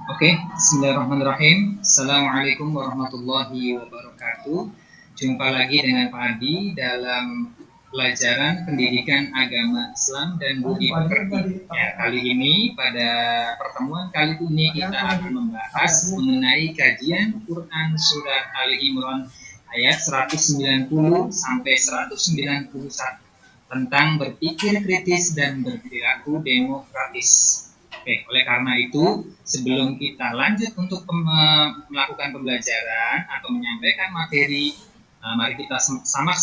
Oke, bismillahirrahmanirrahim. Assalamualaikum warahmatullahi wabarakatuh. Jumpa lagi dengan Pak Adi dalam pelajaran pendidikan agama Islam dan budi pekerti. Ya, kali ini pada pertemuan kali ini kita akan membahas mengenai kajian Quran surat Ali Imran ayat 190 sampai 191 tentang berpikir kritis dan berperilaku demokratis. Oke, oleh karena itu, sebelum kita lanjut untuk melakukan pembelajaran atau menyampaikan materi, mari kita simak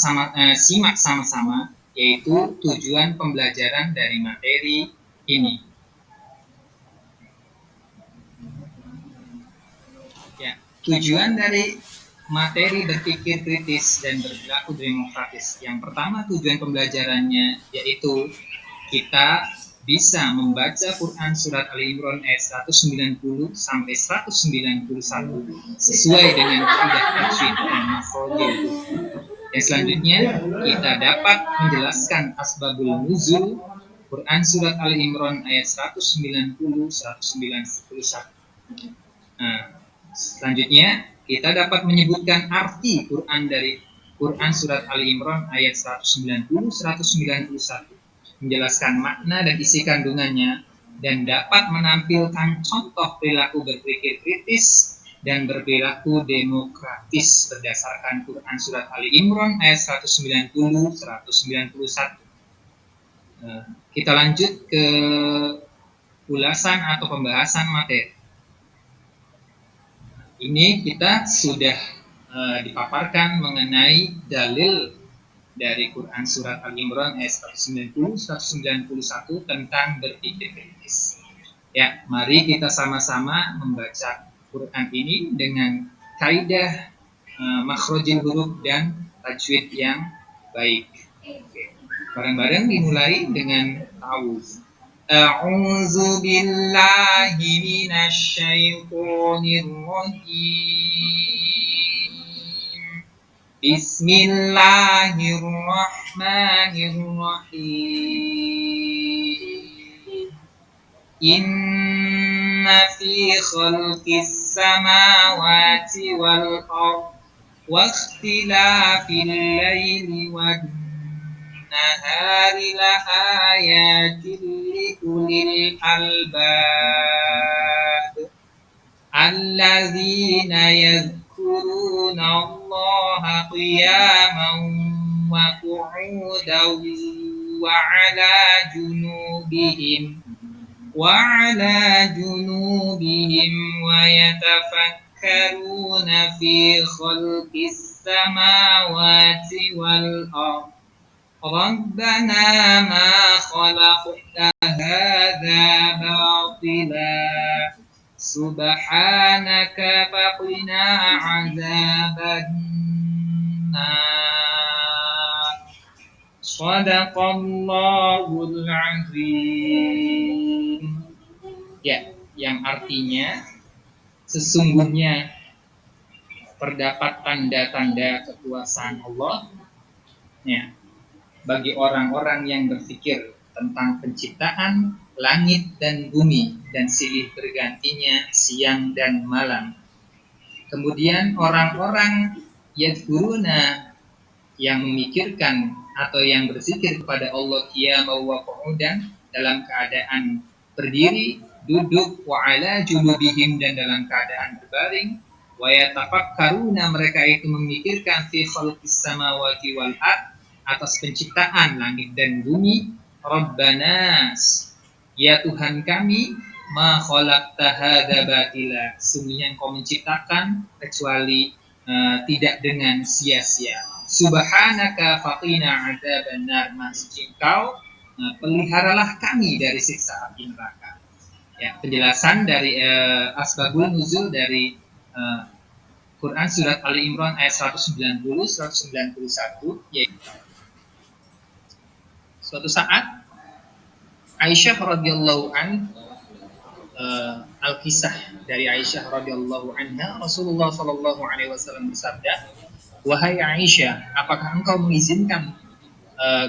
sama-sama, yaitu tujuan pembelajaran dari materi ini. Ya, tujuan dari materi berpikir kritis dan berperilaku demokratis. Yang pertama tujuan pembelajarannya yaitu kita bisa membaca Quran surat Ali Imran ayat 190 sampai 191 sesuai dengan kaidah tajwid dan makhrajul. Dan selanjutnya kita dapat menjelaskan asbabul nuzul Quran surat Ali Imran ayat 190 191. Nah, selanjutnya kita dapat menyebutkan arti Quran dari Quran surat Ali Imran ayat 190 191, menjelaskan makna dan isi kandungannya, dan dapat menampilkan contoh perilaku berpikir kritis dan berperilaku demokratis berdasarkan Quran surat Ali Imran ayat 190 191. Kita lanjut ke ulasan atau pembahasan materi. Ini kita sudah dipaparkan mengenai dalil dari Quran surat Al-Imran ayat 190 191 tentang berpikir kritis. Ya, mari kita sama-sama membaca Quran ini dengan kaidah makhrajul huruf dan tajwid yang baik. Oke. Bareng-bareng dimulai dengan ta'awudz. A'udzu billahi minasy syaithanir rajim. Bismillahirrahmanirrahim. Inna fi khalqis samawati wal ardh wa ikhtilafil laili wan nahari la ayatin li ulil albab alladzina yadhkuruna Allaha qiyaman wa qu'udan wa 'ala junubihim wa yatafakkaruna fi khalqis samawati wal ardh Rabbana ma khalaqta hadza batila subhanaka faqina 'adzabannar. Shadaqallahul azim. Ya, yang artinya sesungguhnya terdapat tanda-tanda kekuasaan Allah ya, bagi orang-orang yang berpikir tentang penciptaan langit dan bumi dan silih bergantinya siang dan malam. Kemudian orang-orang yadhkuruna yang memikirkan atau yang berzikir kepada Allah qiyaman wa qu'udan dalam keadaan berdiri, duduk, wa 'ala junubihim dan dalam keadaan berbaring, wa yatafakkaruna mereka itu memikirkan fi khalqis samawati wal ardh atas penciptaan langit dan bumi. Rabbana, ya Tuhan kami, ma khalaqta hadza batila, sungguhnya Engkau menciptakan kecuali tidak dengan sia-sia. Subhanaka faqina adzabannar, maksud Engkau peliharalah kami dari siksa api neraka. Ya, penjelasan dari asbabul nuzul dari Quran surat Ali Imran ayat 190 191, yaitu suatu saat Aisyah radhiyallahu al-kisah dari Aisyah radhiyallahu anha, Rasulullah sallallahu alaihi wasallam bersabda, "Wahai Aisyah, apakah engkau mengizinkan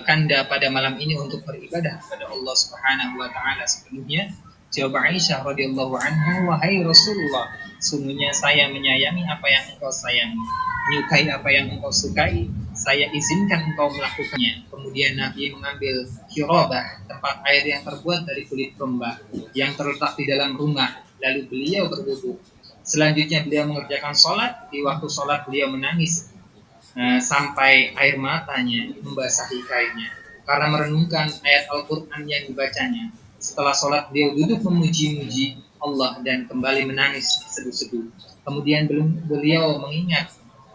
Kanda pada malam ini untuk beribadah kepada Allah Subhanahu wa taala sepenuhnya?" Jawab Aisyah radhiyallahu anha, wahai Rasulullah, sungguhnya saya menyayangi apa yang engkau sayangi, menyukai apa yang engkau sukai, saya izinkan engkau melakukannya. Kemudian Nabi mengambil kirabah, tempat air yang terbuat dari kulit domba, yang terletak di dalam rumah, lalu beliau berwudu. Selanjutnya beliau mengerjakan sholat. Di waktu sholat beliau menangis sampai air matanya membasahi kainnya karena merenungkan ayat Al-Quran yang dibacanya. Setelah sholat beliau duduk memuji-muji Allah dan kembali menangis sedu-sedu. Kemudian beliau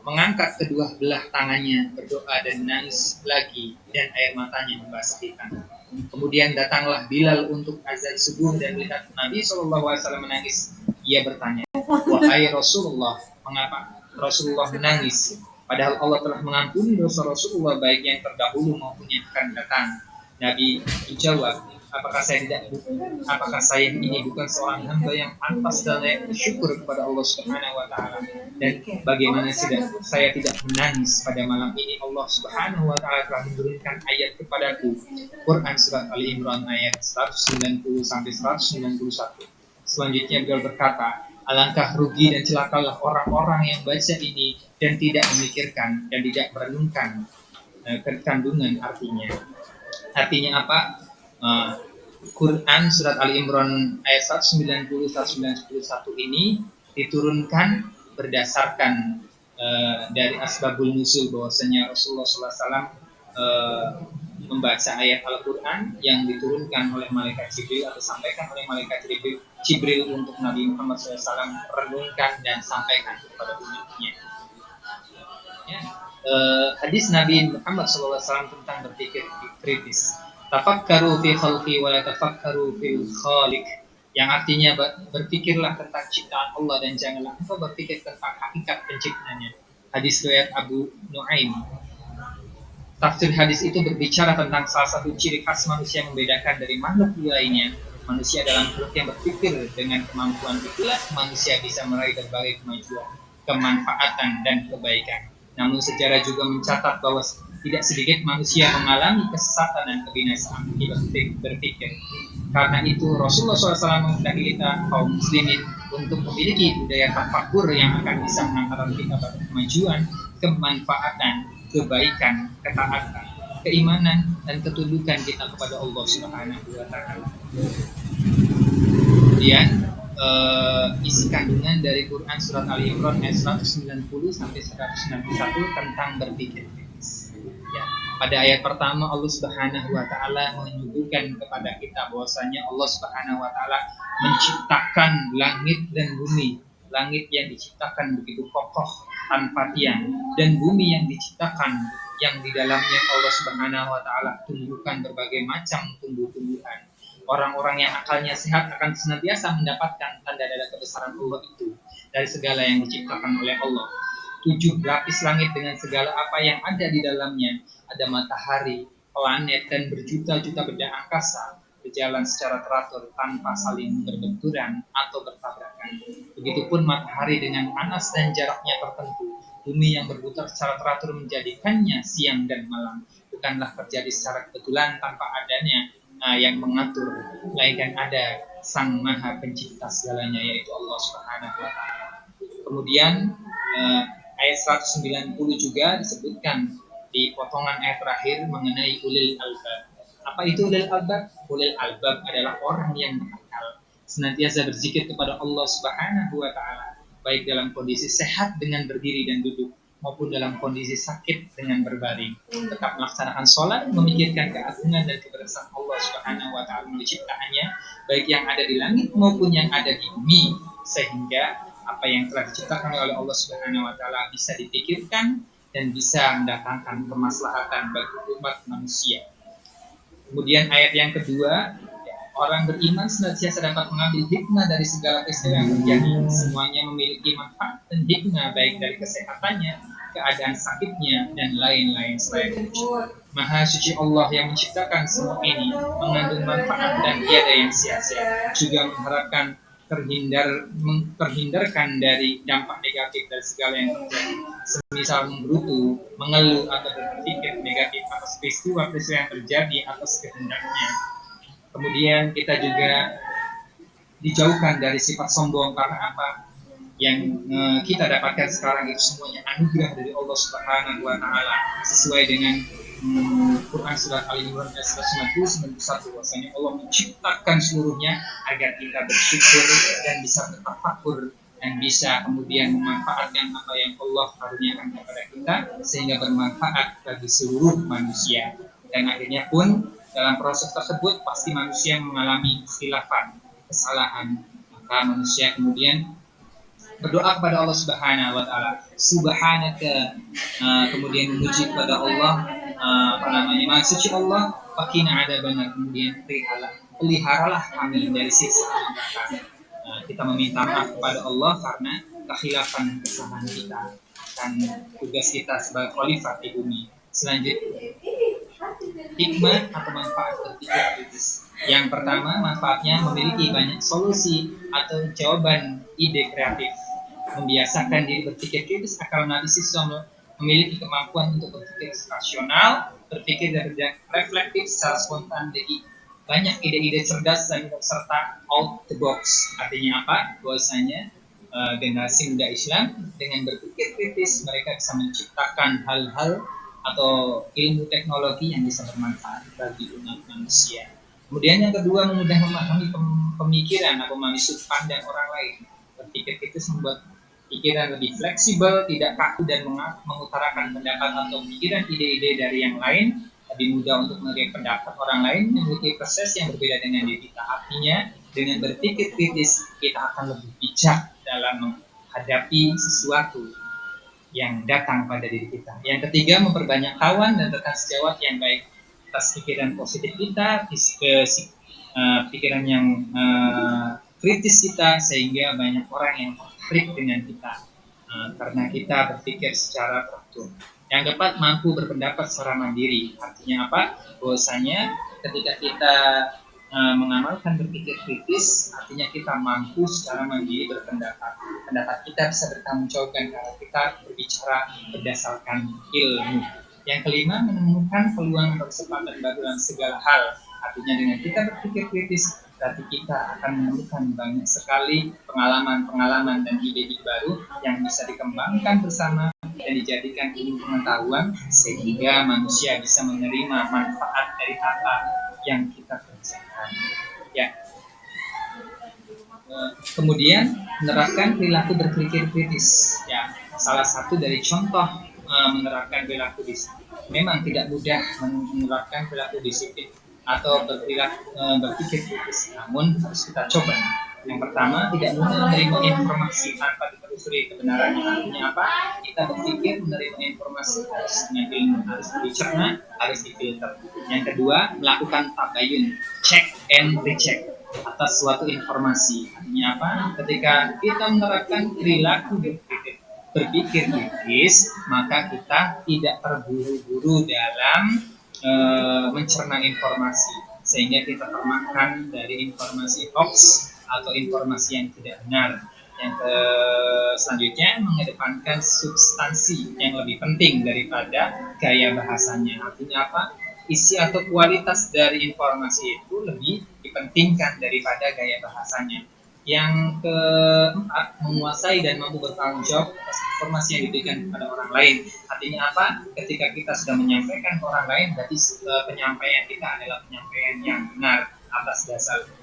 mengangkat kedua belah tangannya, berdoa dan menangis lagi, dan air matanya membasahi tanah. Kemudian datanglah Bilal untuk azan subuh dan melihat Nabi SAW menangis. Ia bertanya, wahai Rasulullah, mengapa Rasulullah menangis? Padahal Allah telah mengampuni dosa Rasulullah baik yang terdahulu maupun yang akan datang. Nabi menjawab, apakah saya ini bukan seorang hamba yang pantas dan layak bersyukur kepada Allah Subhanahu wa taala, dan bagaimana saya tidak menangis pada malam ini? Allah Subhanahu wa taala telah menurunkan ayat kepadaku, Quran surat Ali Imran ayat 190 sampai 191. Selanjutnya beliau berkata, alangkah rugi dan celakalah orang-orang yang baca ini dan tidak memikirkan dan tidak merenungkan kandungan artinya. Artinya apa? Quran surat Ali Imran ayat 190-191 ini diturunkan berdasarkan dari asbabul nuzul, bahwasanya Rasulullah SAW membaca ayat Al-Quran yang diturunkan oleh malaikat Jibril atau sampaikan oleh malaikat Jibril untuk Nabi Muhammad SAW renungkan dan sampaikan kepada umatnya. Ya. Hadis Nabi Muhammad SAW tentang berpikir kritis. Tafakkaru fi khalqi wa la tafakkaru fil khaliq, yang artinya berpikirlah tentang ciptaan Allah dan janganlah engkau berpikir tentang hakikat penciptanya. Hadis riwayat Abu Nuaim. Tafsir hadis itu berbicara tentang salah satu ciri khas manusia yang membedakan dari makhluk lainnya. Manusia dalam makhluk yang berpikir. Dengan kemampuan itulah manusia bisa meraih berbagai kemajuan, kemanfaatan dan kebaikan. Namun sejarah juga mencatat bahwa tidak sedikit manusia mengalami kesesatan dan kebinasaan akibat berpikir. Karena itu Rasulullah SAW menghendaki kita kaum muslimin untuk memiliki budaya tafakur yang akan bisa mengantarkan kita pada kemajuan, kemanfaatan, kebaikan, ketaatan, keimanan, dan ketundukan kita kepada Allah Subhanahu wa taala. Kemudian isi kandungan dari Quran surat Ali Imran ayat 190 sampai 191 tentang berpikir. Ya, pada ayat pertama Allah Subhanahu wa taala menyuguhkan kepada kita bahwasanya Allah Subhanahu wa taala menciptakan langit dan bumi. Langit yang diciptakan begitu kokoh tanpa tiang, dan bumi yang diciptakan yang di dalamnya Allah Subhanahu wa taala tumbuhkan berbagai macam tumbuh-tumbuhan. Orang-orang yang akalnya sehat akan senantiasa mendapatkan tanda-tanda kebesaran Allah itu dari segala yang diciptakan oleh Allah. 7 lapis langit dengan segala apa yang ada di dalamnya. Ada matahari, planet, dan berjuta-juta benda angkasa berjalan secara teratur tanpa saling berbenturan atau bertabrakan. Begitupun matahari dengan panas dan jaraknya tertentu. Bumi yang berputar secara teratur menjadikannya siang dan malam. Bukanlah terjadi secara kebetulan tanpa adanya yang mengatur, melainkan ada Sang Maha Pencipta segalanya, yaitu Allah Subhanahu wa taala. Kemudian ayat 190 juga disebutkan di potongan ayat terakhir mengenai ulil albab. Apa itu ulil albab? Ulil albab adalah orang yang berakal, senantiasa berzikir kepada Allah Subhanahu wa taala, baik dalam kondisi sehat dengan berdiri dan duduk maupun dalam kondisi sakit dengan berbaring. Tetap melaksanakan sholat, memikirkan keagungan dan kebesaran Allah Subhanahu wa taala menciptakannya, baik yang ada di langit maupun yang ada di bumi, sehingga apa yang telah diciptakan oleh Allah Subhanahu wa taala bisa dipikirkan dan bisa mendatangkan kemaslahatan bagi umat manusia. Kemudian ayat yang kedua, orang beriman senantiasa dapat mengambil hikmah dari segala peristiwa yang terjadi. Semuanya memiliki manfaat dan hikmah, baik dari kesehatannya, keadaan sakitnya, dan lain-lain selain itu. Maha suci Allah yang menciptakan semua ini mengandung manfaat dan tiada yang sia-sia. Juga mengharapkan terhindarkan dari dampak negatif dari segala yang terjadi, semisal menggerutu, mengeluh, atau berpikir negatif atas peristiwa yang terjadi atas kehendaknya. Kemudian kita juga dijauhkan dari sifat sombong. Karena apa? Yang kita dapatkan sekarang itu semuanya anugerah dari Allah Subhanahu wa taala, sesuai dengan Quran surat Al-Imran ayat 191 bahwasanya Allah menciptakan seluruhnya agar kita bersyukur dan bisa bertafakkur dan bisa kemudian memanfaatkan apa yang Allah karuniakan kepada kita sehingga bermanfaat bagi seluruh manusia. Dan akhirnya pun dalam proses tersebut pasti manusia mengalami khilafan, kesalahan. Maka manusia kemudian berdoa kepada Allah Subhanahu wa taala, subhanaka, kemudian memuji kepada Allah, maha suci Allah, fakina adzabannar, kemudian peliharalah kami dari siksa neraka. Kita meminta maaf kepada Allah karena kekhilafan dan kesalahan kita dan tugas kita sebagai khalifah di bumi. Selanjutnya, hikmah atau manfaat berpikir kritis. Yang pertama, manfaatnya memiliki banyak solusi atau jawaban ide kreatif. Membiasakan diri berpikir kritis akan analisis memiliki kemampuan untuk berpikir rasional, berpikir dan reflektif secara spontan. Jadi banyak ide-ide cerdas dan serta out the box. Artinya apa? Bahwasanya generasi muda Islam dengan berpikir kritis mereka bisa menciptakan hal-hal atau ilmu teknologi yang bisa bermanfaat bagi umat manusia. Kemudian yang kedua, mudah memahami pemikiran atau memahami sudut pandang orang lain. Berpikir kritis membuat pikiran lebih fleksibel, tidak kaku dan mengutarakan pendapat atau pikiran ide-ide dari yang lain, lebih mudah untuk menerima pendapat orang lain, memiliki proses yang berbeda dengan diri kita. Artinya, dengan berpikir kritis, kita akan lebih bijak dalam menghadapi sesuatu yang datang pada diri kita. Yang ketiga, memperbanyak kawan dan rekan sejawat yang baik atas pikiran positif kita, pikiran yang kritis kita, sehingga banyak orang yang tertarik dengan kita karena kita berpikir secara teratur. Yang keempat, mampu berpendapat secara mandiri. Artinya apa? Bahwasanya ketika kita mengamalkan berpikir kritis, artinya kita mampu secara mandiri berpendapat. Pendapat kita bisa bertanggung jawabkan karena kita berbicara berdasarkan ilmu. Yang kelima, menemukan peluang atau kesempatan baru dalam segala hal. Artinya dengan kita berpikir kritis, berarti kita akan menemukan banyak sekali pengalaman-pengalaman dan ide-ide baru yang bisa dikembangkan bersama dan dijadikan ilmu pengetahuan sehingga manusia bisa menerima manfaat dari apa yang kita kerjakan. Ya. Kemudian menerapkan perilaku berpikir kritis. Ya, salah satu dari contoh menerapkan perilaku disiplin. Memang tidak mudah menerapkan perilaku disiplin atau berpikir kritis, namun harus kita coba. Yang pertama, tidak mudah menerima informasi tanpa ditelusuri kebenarannya. Artinya apa? Kita berpikir menerima informasi harus dengan ilmu, harus dicerna, harus difilter. Yang kedua, melakukan tabayun, check and recheck atas suatu informasi. Artinya apa? Ketika kita menerapkan perilaku berpikir kritis, maka kita tidak terburu-buru dalam mencerna informasi sehingga kita termakan dari informasi hoax atau informasi yang tidak benar. Yang selanjutnya, mengedepankan substansi yang lebih penting daripada gaya bahasanya. Artinya apa? Isi atau kualitas dari informasi itu lebih dipentingkan daripada gaya bahasanya. Yang keempat, menguasai dan mampu bertanggung jawab atas informasi yang diberikan kepada orang lain. Artinya apa? Ketika kita sudah menyampaikan ke orang lain, berarti penyampaian kita adalah penyampaian yang benar atas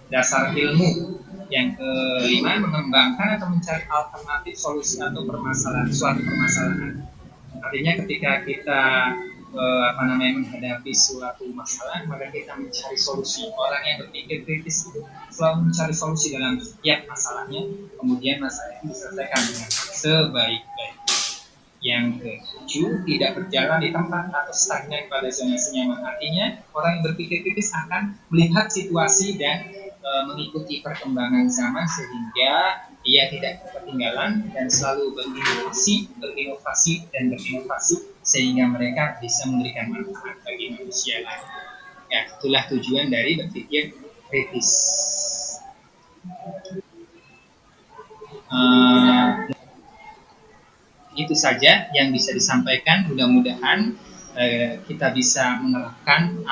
dasar ilmu. Yang kelima, mengembangkan atau mencari alternatif solusi atau suatu permasalahan. Artinya ketika kita menghadapi suatu masalah, maka kita mencari solusi. Orang yang berpikir kritis itu selalu mencari solusi dalam setiap masalahnya, kemudian masalah itu diselesaikan dengan sebaik-baiknya. Yang ketujuh, tidak berjalan di tempat atau stagnan pada zona nyaman. Artinya orang yang berpikir kritis akan melihat situasi dan mengikuti perkembangan zaman sehingga dia tidak ketinggalan dan selalu berinovasi sehingga mereka bisa memberikan manfaat bagi manusia lain. Ya, itulah tujuan dari berpikir kritis. Itu saja yang bisa disampaikan. Mudah-mudahan kita bisa menerapkan